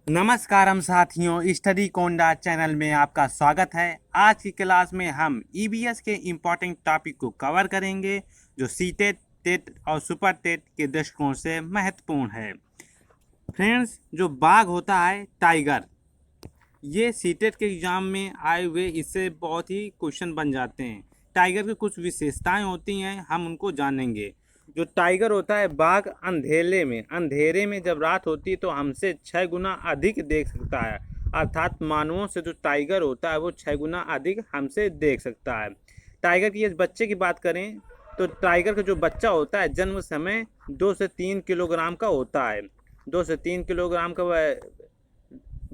नमस्कारम साथियों, स्टडी कोंडा चैनल में आपका स्वागत है। आज की क्लास में हम ईबीएस के इम्पोर्टेंट टॉपिक को कवर करेंगे जो सीटेट, टेट और सुपर टेट के दृष्टिकोण से महत्वपूर्ण है। फ्रेंड्स, जो बाघ होता है टाइगर, ये सीटेट के एग्जाम में आए हुए इससे बहुत ही क्वेश्चन बन जाते हैं। टाइगर की कुछ विशेषताएं होती हैं, हम उनको जानेंगे। जो टाइगर होता है, बाघ अंधेरे में जब रात होती है तो हमसे 6 गुना अधिक देख सकता है। अर्थात मानवों से जो टाइगर होता है वो 6 गुना अधिक हमसे देख सकता है। टाइगर की इस बच्चे की बात करें तो टाइगर का जो बच्चा होता है जन्म समय 2 से 3 किलोग्राम का होता है। 2 से 3 किलोग्राम का वह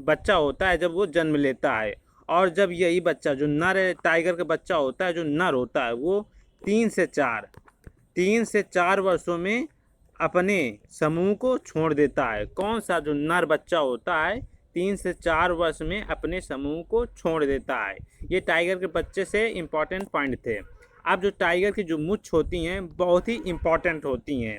बच्चा होता है जब वो जन्म लेता है। और जब यही बच्चा जो नर टाइगर का बच्चा होता है, जो नर होता है, वो 3 से 4 वर्षों में अपने समूह को छोड़ देता है। कौन सा जो नर बच्चा होता है 3 से 4 वर्ष में अपने समूह को छोड़ देता है। ये टाइगर के बच्चे से इम्पॉर्टेंट पॉइंट थे। अब जो टाइगर की जो मूंछ होती हैं बहुत ही इम्पॉर्टेंट होती हैं,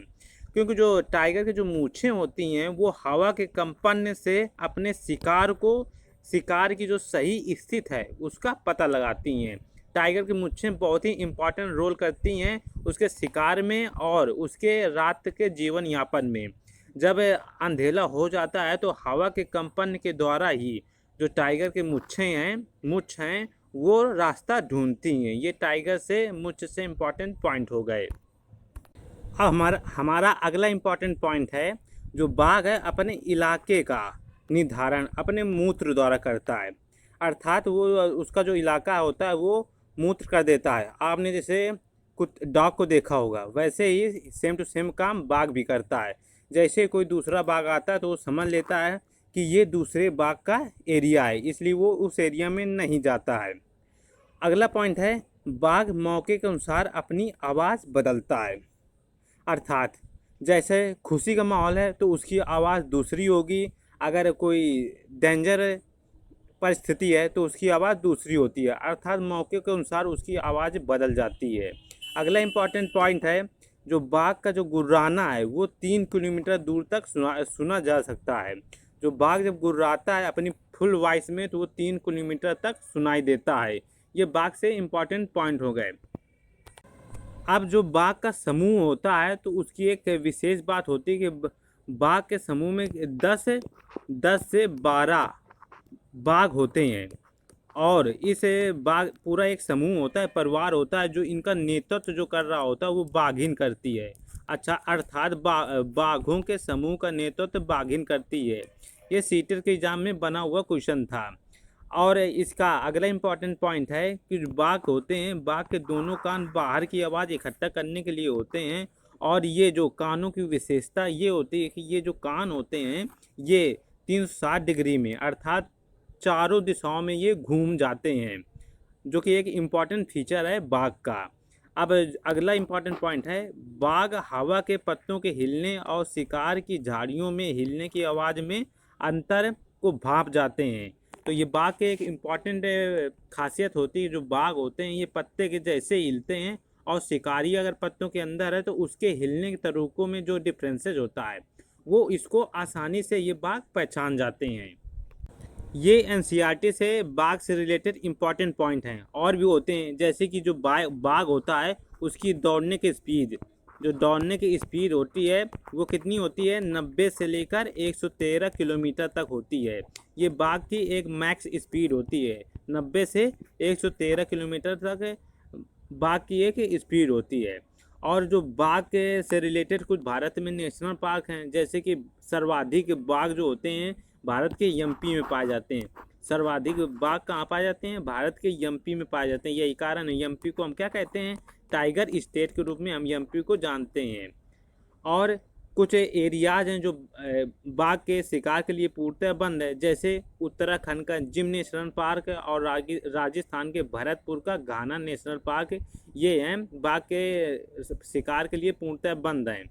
क्योंकि जो टाइगर की जो मूछें होती हैं वो हवा के कंपन से अपने शिकार की जो सही स्थिति है उसका पता लगाती हैं। टाइगर की मूछें बहुत ही इम्पॉर्टेंट रोल करती हैं उसके शिकार में और उसके रात के जीवन यापन में। जब अंधेला हो जाता है तो हवा के कंपन के द्वारा ही जो टाइगर की मुछ हैं वो रास्ता ढूंढती हैं। ये टाइगर से मुझ से इम्पॉर्टेंट पॉइंट हो गए। अब हमारा अगला इम्पॉर्टेंट पॉइंट है, जो बाघ है अपने इलाके का निर्धारण अपने मूत्र द्वारा करता है। अर्थात वो उसका जो इलाका होता है वो मूत्र कर देता है। आपने जैसे कुछ डॉग को देखा होगा, वैसे ही सेम टू सेम काम बाघ भी करता है। जैसे कोई दूसरा बाघ आता है तो वो समझ लेता है कि ये दूसरे बाघ का एरिया है, इसलिए वो उस एरिया में नहीं जाता है। अगला पॉइंट है, बाघ मौके के अनुसार अपनी आवाज़ बदलता है। अर्थात जैसे खुशी का माहौल है तो उसकी आवाज़ दूसरी होगी, अगर कोई डेंजर परिस्थिति है तो उसकी आवाज़ दूसरी होती है। अर्थात मौके के अनुसार उसकी आवाज़ बदल जाती है। अगला इम्पॉर्टेंट पॉइंट है, जो बाघ का जो गुर्राना है वो 3 किलोमीटर दूर तक सुना जा सकता है। जो बाघ जब गुर्राता है अपनी फुल वॉइस में तो वो 3 किलोमीटर तक सुनाई देता है। ये बाघ से इम्पॉर्टेंट पॉइंट हो गए। अब जो बाघ का समूह होता है तो उसकी एक विशेष बात होती है कि बाघ के समूह में 10 से 12 बाघ होते हैं। और इस बाघ पूरा एक समूह होता है, परिवार होता है, जो इनका नेतृत्व जो कर रहा होता है वो बाघिन करती है। अच्छा, अर्थात बाघों के समूह का नेतृत्व बाघिन करती है। ये सीटेट के एग्जाम में बना हुआ क्वेश्चन था। और इसका अगला इम्पॉर्टेंट पॉइंट है कि जो बाघ होते हैं, बाघ के दोनों कान बाहर की आवाज़ इकट्ठा करने के लिए होते हैं। और ये जो कानों की विशेषता ये होती है कि ये जो कान होते हैं ये 360 डिग्री में अर्थात चारों दिशाओं में ये घूम जाते हैं, जो कि एक इम्पॉर्टेंट फीचर है बाघ का। अब अगला इम्पॉर्टेंट पॉइंट है, बाघ हवा के पत्तों के हिलने और शिकार की झाड़ियों में हिलने की आवाज़ में अंतर को भांप जाते हैं। तो ये बाघ के एक इम्पॉर्टेंट खासियत होती है, जो बाघ होते हैं ये पत्ते के जैसे हिलते हैं और शिकारी अगर पत्तों के अंदर है तो उसके हिलने के तरीकों में जो डिफरेंसेस होता है वो इसको आसानी से ये बाघ पहचान जाते हैं। ये एनसीईआरटी से बाघ से रिलेटेड इम्पॉर्टेंट पॉइंट हैं। और भी होते हैं, जैसे कि जो बाघ होता है उसकी दौड़ने की स्पीड होती है वो कितनी होती है, 90 से लेकर 113 किलोमीटर तक होती है। ये बाघ की एक मैक्स स्पीड होती है, 90 से 113 किलोमीटर तक बाघ की एक स्पीड होती है। और जो बाघ के से रिलेटेड कुछ भारत में नेशनल पार्क हैं, जैसे कि सर्वाधिक बाघ जो होते हैं भारत के एमपी में पाए जाते हैं। सर्वाधिक बाघ कहाँ पाए जाते हैं, भारत के एमपी में पाए जाते हैं। यही कारण है एमपी को हम क्या कहते हैं, टाइगर स्टेट के रूप में हम एमपी को जानते हैं। और कुछ एरियाज हैं जो बाघ के शिकार के लिए पूर्णतः बंद है, जैसे उत्तराखंड का जिम नेशनल पार्क और राजस्थान के भरतपुर का घाना नेशनल पार्क, ये हैं बाघ के शिकार के लिए पूर्णतः बंद हैं।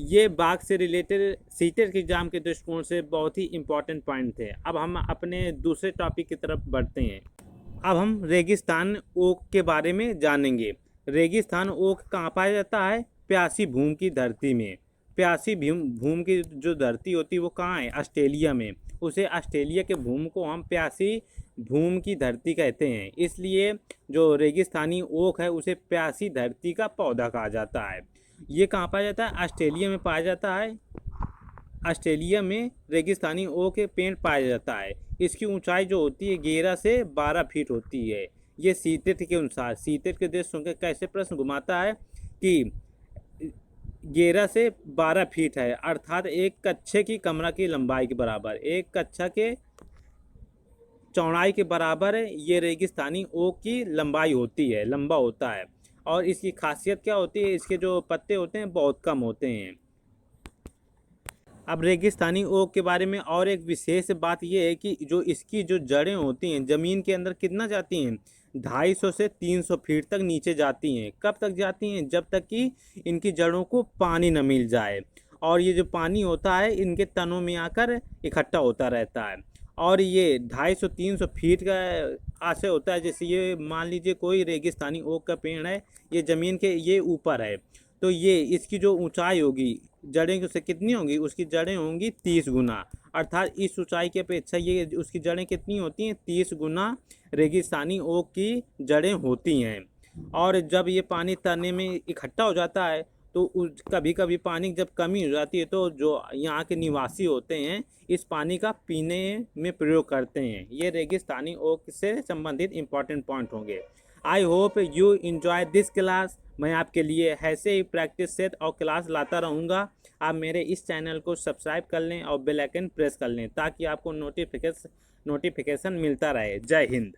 ये बाघ से रिलेटेड सीटेट के एग्जाम के दृष्टिकोण से बहुत ही इम्पोर्टेंट पॉइंट थे। अब हम अपने दूसरे टॉपिक की तरफ बढ़ते हैं। अब हम रेगिस्तान ओक के बारे में जानेंगे। रेगिस्तान ओक कहाँ पाया जाता है, प्यासी भूमि की धरती में। प्यासी भूमि की जो धरती होती है वो कहाँ है? ऑस्ट्रेलिया में। उसे ऑस्ट्रेलिया के भूमि को हम प्यासी भूमि की धरती कहते हैं। इसलिए जो रेगिस्तानी ओक है उसे प्यासी धरती का पौधा कहा जाता है। ये कहाँ पाया जाता है? ऑस्ट्रेलिया में पाया जाता है। ऑस्ट्रेलिया में रेगिस्तानी ओक के पेड़ पाया जाता है। इसकी ऊंचाई जो होती है 11 से 12 फीट होती है। ये सीटेट के अनुसार, सीटेट के देश के कैसे प्रश्न घुमाता है कि 11 से 12 फीट है, अर्थात एक कच्छे की कमरा की लंबाई के बराबर, एक कच्छा के चौड़ाई के बराबर है ये रेगिस्तानी ओक की लंबाई होती है, लंबा होता है। और इसकी खासियत क्या होती है? इसके जो पत्ते होते हैं बहुत कम होते हैं। अब रेगिस्तानी ओक के बारे में और एक विशेष बात यह है कि जो इसकी जो जड़ें होती हैं ज़मीन के अंदर कितना जाती हैं? 250 से 300 फीट तक नीचे जाती हैं। कब तक जाती हैं? जब तक कि इनकी जड़ों को पानी न मिल जाए। और ये जो पानी होता है इनके तनों में आकर इकट्ठा होता रहता है। और ये 250-300 फीट का आशय होता है। जैसे ये मान लीजिए कोई रेगिस्तानी ओक का पेड़ है, ये ज़मीन के ये ऊपर है, तो ये इसकी जो ऊंचाई होगी, जड़ें उससे कितनी होंगी? उसकी जड़ें होंगी 30 गुना, अर्थात इस ऊंचाई की अपेक्षा ये उसकी जड़ें कितनी होती हैं? 30 गुना रेगिस्तानी ओक की जड़ें होती हैं। और जब ये पानी तने में इकट्ठा हो जाता है तो कभी कभी पानी जब कमी हो जाती है तो जो यहाँ के निवासी होते हैं इस पानी का पीने में प्रयोग करते हैं। ये रेगिस्तानी ओक से संबंधित इम्पॉर्टेंट पॉइंट होंगे। I hope you enjoy this class. मैं आपके लिए ऐसे ही प्रैक्टिस सेट और क्लास लाता रहूँगा। आप मेरे इस चैनल को सब्सक्राइब कर लें और बेल आइकन प्रेस कर लें ताकि आपको नोटिफिकेशन मिलता रहे। जय हिंद।